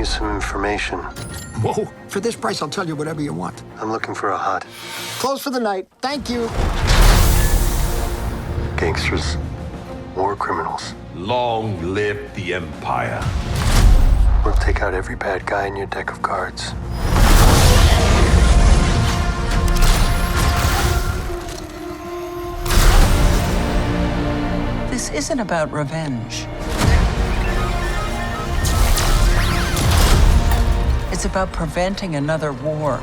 you some information. Whoa, for this price, I'll tell you whatever you want. I'm looking for a hut. Close for the night. Thank you. Gangsters. War criminals. Long live the Empire. We'll take out every bad guy in your deck of cards. This isn't about revenge. It's about preventing another war.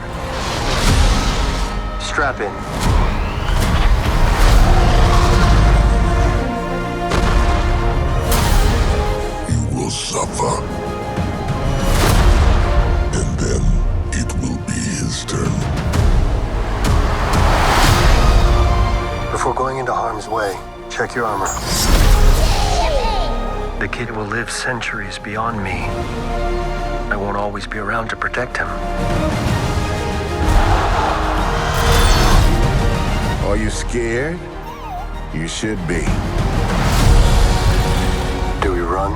Strap in. You will suffer. And then it will be his turn. Before going into harm's way, check your armor. The kid will live centuries beyond me. I won't always be around to protect him. Are you scared? You should be. Do we run?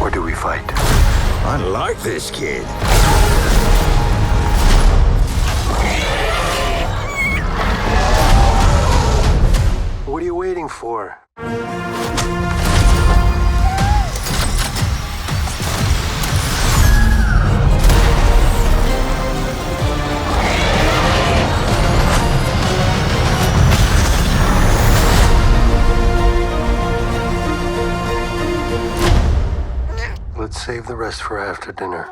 Or do we fight? I like this kid. What are you waiting for? Let's save the rest for after dinner.